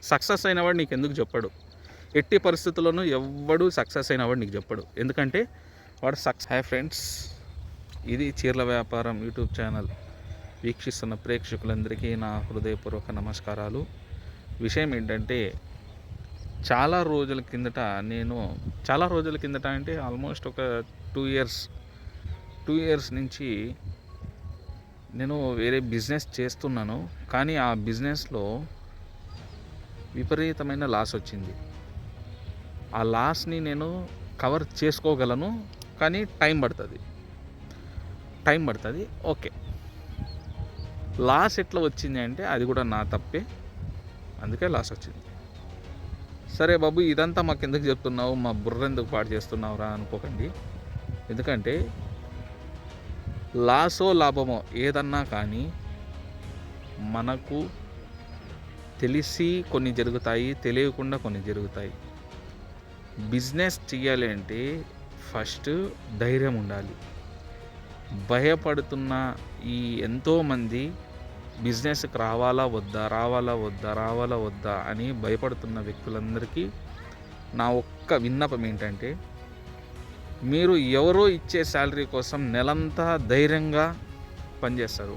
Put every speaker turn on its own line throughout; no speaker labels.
Success అయినవాడు నీకు ఎందుకు చెప్పడు? ఎట్టి పరిస్థితుల్లోనూ ఎవ్వడు సక్సెస్ అయినవాడు నీకు చెప్పడు, ఎందుకంటే వాడు హాయ్ ఫ్రెండ్స్, ఇది చీరల వ్యాపారం యూట్యూబ్ ఛానల్ వీక్షిస్తున్న ప్రేక్షకులందరికీ నా హృదయపూర్వక నమస్కారాలు. విషయం ఏంటంటే చాలా రోజుల కిందట అంటే ఆల్మోస్ట్ ఒక 2 ఇయర్స్ నుంచి నేను వేరే బిజినెస్ చేస్తున్నాను. కానీ ఆ బిజినెస్లో విపరీతమైన లాస్ వచ్చింది. ఆ లాస్ని నేను కవర్ చేసుకోగలను, కానీ టైం పడుతుంది. ఓకే, లాస్ ఎట్లా వచ్చింది అంటే అది కూడా నా తప్పే, అందుకే లాస్ వచ్చింది. సరే బాబు, ఇదంతా మాకు ఎందుకు చెప్తున్నావు, మా బుర్ర ఎందుకు పాడు చేస్తున్నావురా అనుకోకండి. ఎందుకంటే లాసో లాభమో ఏదన్నా కానీ మనకు తెలిసి కొన్ని జరుగుతాయి, తెలియకుండా కొన్ని జరుగుతాయి. బిజినెస్ చేయాలి అంటే ఫస్ట్ ధైర్యం ఉండాలి. భయపడుతున్న ఈ ఎంతోమంది బిజినెస్కి రావాలా వద్దా అని భయపడుతున్న వ్యక్తులందరికీ నా ఒక్క విన్నపం ఏంటంటే, మీరు ఎవరో ఇచ్చే శాలరీ కోసం నెలంతా ధైర్యంగా పనిచేస్తారు.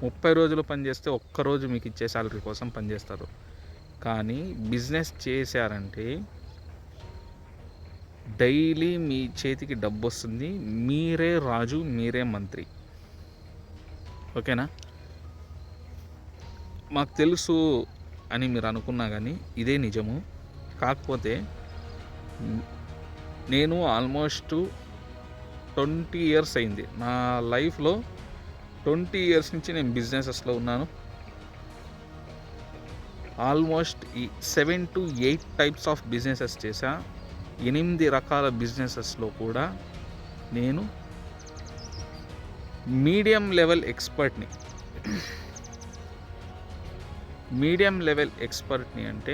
30 రోజులు పనిచేస్తే ఒక్కరోజు మీకు ఇచ్చే శాలరీ కోసం పనిచేస్తారు. కానీ బిజినెస్ చేశారంటే డైలీ మీ చేతికి డబ్బు వస్తుంది. మీరే రాజు, మీరే మంత్రి. ఓకేనా? మాకు తెలుసు అని మీరు అనుకున్నా కానీ ఇదే నిజము. కాకపోతే నేను ఆల్మోస్ట్ 20 ఇయర్స్ అయింది నా లైఫ్లో. 20 ఇయర్స్ నుంచి నేను బిజినెసెస్లో ఉన్నాను. Almost 7 to 8 types of businesses చేశా. 8 రకాల బిజినెసెస్లో కూడా నేను మీడియం లెవెల్ ఎక్స్పర్ట్ని అంటే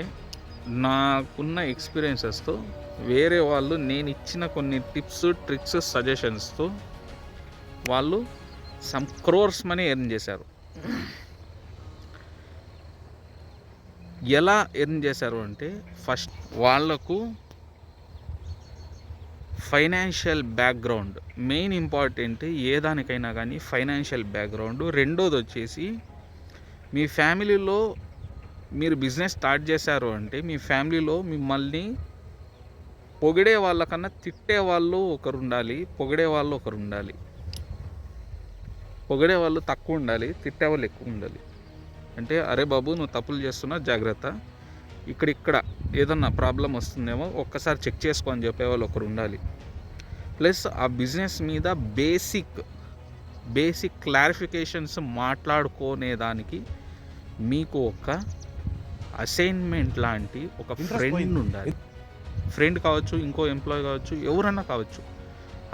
నాకున్న ఎక్స్పీరియన్సెస్తో వేరే వాళ్ళు నేను ఇచ్చిన కొన్ని టిప్స్, ట్రిక్స్, సజెషన్స్తో వాళ్ళు సమ్ క్రోర్స్ మనీ ఎర్న్ చేశారు. ఎలా ఎర్న్ చేశారు అంటే, ఫస్ట్ వాళ్లకు ఫైనాన్షియల్ బ్యాక్గ్రౌండ్ మెయిన్ ఇంపార్టెంట్. ఏ దానికైనా కానీ ఫైనాన్షియల్ బ్యాక్గ్రౌండ్. రెండోది వచ్చేసి, మీ ఫ్యామిలీలో మీరు బిజినెస్ స్టార్ట్ చేశారు అంటే మీ ఫ్యామిలీలో మిమ్మల్ని పొగిడే వాళ్ళకన్నా తిట్టే వాళ్ళు ఒకరు ఉండాలి, పొగిడే వాళ్ళు ఒకరు ఉండాలి. పొగిడే వాళ్ళు తక్కువ ఉండాలి, తిట్టే వాళ్ళు ఎక్కువ ఉండాలి. అంటే అరే బాబు, నువ్వు తప్పులు చేస్తున్నా, జాగ్రత్త, ఇక్కడ ఏదన్నా ప్రాబ్లం వస్తుందేమో ఒక్కసారి చెక్ చేసుకో అని చెప్పేవాళ్ళు ఒకరు ఉండాలి. ప్లస్ ఆ బిజినెస్ మీద బేసిక్ క్లారిఫికేషన్స్ మాట్లాడుకునేదానికి మీకు ఒక అసైన్మెంట్ లాంటి ఒక ఫ్రెండ్ ఉండాలి. ఫ్రెండ్ కావచ్చు, ఇంకో ఎంప్లాయీ కావచ్చు, ఎవరన్నా కావచ్చు.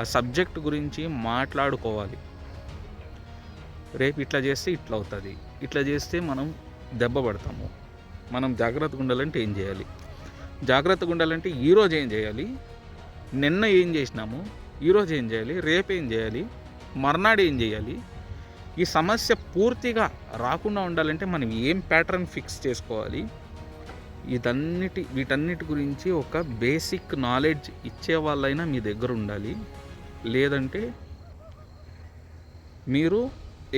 ఆ సబ్జెక్ట్ గురించి మాట్లాడుకోవాలి. రేపు ఇట్లా చేస్తే ఇట్లా అవుతుంది, ఇట్లా చేస్తే మనం దెబ్బ పడతాము, మనం జాగ్రత్తగా ఉండాలంటే ఏం చేయాలి, జాగ్రత్తగా ఉండాలంటే ఈరోజు ఏం చేయాలి, నిన్న ఏం చేసినాము, ఈరోజు ఏం చేయాలి, రేపు ఏం చేయాలి, మర్నాడు ఏం చేయాలి. ఈ సమస్య పూర్తిగా రాకుండా ఉండాలంటే మనం ఏం ప్యాటర్న్ ఫిక్స్ చేసుకోవాలి, వీటన్నిటి గురించి ఒక బేసిక్ నాలెడ్జ్ ఇచ్చే వాళ్ళైనా మీ దగ్గర ఉండాలి. లేదంటే మీరు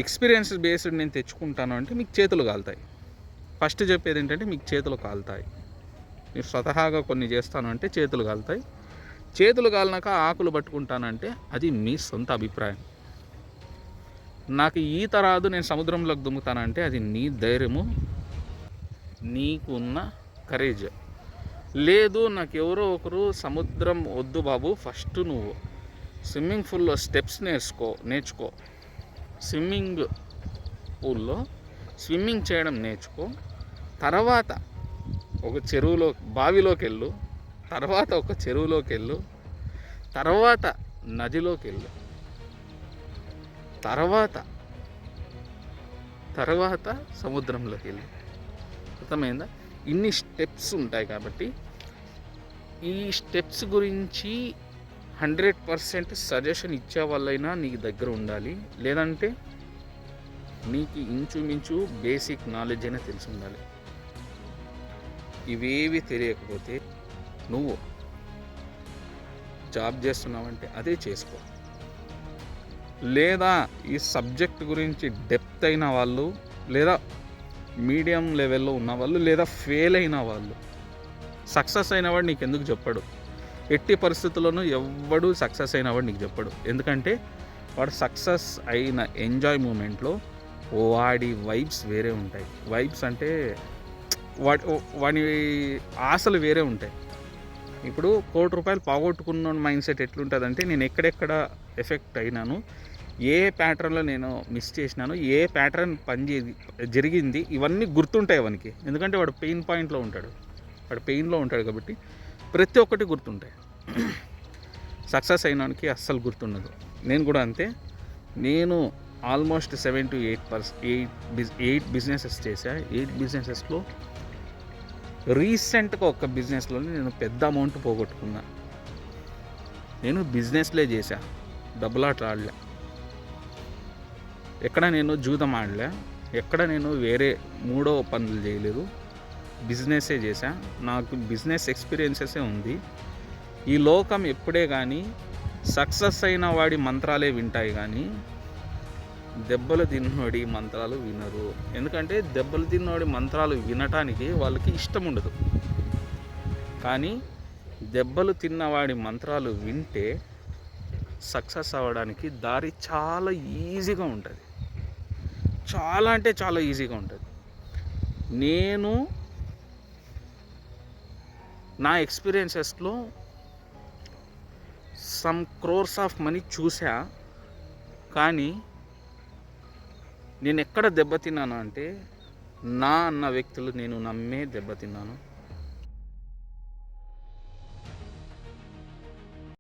ఎక్స్పీరియన్స్ బేస్డ్ నేను తెచ్చుకుంటాను అంటే మీకు చేతులు కాలుతాయి. ఫస్ట్ చెప్పేది ఏంటంటే, మీకు చేతులు కాలుతాయి. మీరు స్వతహాగా కొన్ని చేస్తాను అంటే చేతులు కాలుతాయి. చేతులు కాలినాక ఆకులు పట్టుకుంటానంటే అది మీ సొంత అభిప్రాయం. నాకు ఈత రాదు, నేను సముద్రంలోకి దుమ్ముతానంటే అది నీ ధైర్యము, నీకున్న కరేజ్. లేదు, నాకు ఎవరో ఒకరు సముద్రం వద్దు బాబు, ఫస్ట్ నువ్వు స్విమ్మింగ్ పూల్లో స్టెప్స్ నేర్చుకో, స్విమ్మింగ్ పూల్లో స్విమ్మింగ్ చేయడం నేర్చుకో, తర్వాత ఒక బావిలోకి వెళ్ళు, తర్వాత ఒక చెరువులోకి వెళ్ళు, తర్వాత నదిలోకి వెళ్ళు, తర్వాత సముద్రంలోకి వెళ్ళు. అర్థమైందా? ఇన్ని స్టెప్స్ ఉంటాయి. కాబట్టి ఈ స్టెప్స్ గురించి 100% సజెషన్ ఇచ్చే వాళ్ళైనా నీకు దగ్గర ఉండాలి. లేదంటే నీకు ఇంచుమించు బేసిక్ నాలెడ్జ్ అయినా తెలిసి ఉండాలి. ఇవేవి తెలియకపోతే నువ్వు జాబ్ చేస్తున్నావంటే అదే చేసుకో. లేదా ఈ సబ్జెక్ట్ గురించి డెప్త్ అయిన వాళ్ళు, లేదా మీడియం లెవెల్లో ఉన్నవాళ్ళు, లేదా ఫెయిల్ అయిన వాళ్ళు, సక్సెస్ అయినవాడు నీకు ఎందుకు చెప్పడు? ఎట్టి పరిస్థితుల్లోనూ ఎవ్వడు సక్సెస్ అయినవాడు నీకు చెప్పడు. ఎందుకంటే వాడు సక్సెస్ అయిన ఎంజాయ్ మూమెంట్లో వాడి వైబ్స్ వేరే ఉంటాయి. వైబ్స్ అంటే వాడి ఆశలు వేరే ఉంటాయి. ఇప్పుడు ₹1,00,00,000 పోగొట్టుకున్న మైండ్ సెట్ ఎట్లుంటుందంటే, నేను ఎక్కడెక్కడ ఎఫెక్ట్ అయినాను, ఏ ప్యాటర్న్లో నేను మిస్ చేసినాను, ఏ ప్యాటర్న్ జరిగింది, ఇవన్నీ గుర్తుంటాయి వానికి. ఎందుకంటే వాడు పెయిన్ పాయింట్లో ఉంటాడు, వాడు పెయిన్లో ఉంటాడు కాబట్టి ప్రతి ఒక్కటి గుర్తుంటాయి. సక్సెస్ అయినానికి అస్సలు గుర్తుండదు. నేను కూడా అంతే. నేను ఆల్మోస్ట్ 7 to 8 బిజినెసెస్ చేశా. 8 బిజినెసెస్లో రీసెంట్గా ఒక బిజినెస్లో నేను పెద్ద అమౌంట్ పోగొట్టుకున్నా. నేను బిజినెస్లే చేశా, డబ్బులాట ఆడలే, ఎక్కడ నేను జూదం ఆడలే, ఎక్కడ నేను వేరే మూడో పనులు చేయలేదు, బిజినెస్సే చేశా. నాకు బిజినెస్ ఎక్స్పీరియన్సెసే ఉంది. ఈ లోకం ఎప్పుడే కానీ సక్సెస్ అయిన వాడి మంత్రాలే వింటాయి కానీ దెబ్బలు తిన్నోడి మంత్రాలు వినరు. ఎందుకంటే దెబ్బలు తిన్నోడి మంత్రాలు వినటానికి వాళ్ళకి ఇష్టం ఉండదు. కానీ దెబ్బలు తిన్నవాడి మంత్రాలు వింటే సక్సెస్ అవ్వడానికి దారి చాలా ఈజీగా ఉంటుంది. చాలా అంటే చాలా ఈజీగా ఉంటుంది. నేను నా ఎక్స్పీరియన్సెస్లో సమ్ క్రోర్స్ ఆఫ్ మనీ చూసా. కానీ నేను ఎక్కడ దెబ్బతిన్నాను అంటే, నా అన్న వ్యక్తులు నేను నమ్మే దెబ్బతిన్నాను.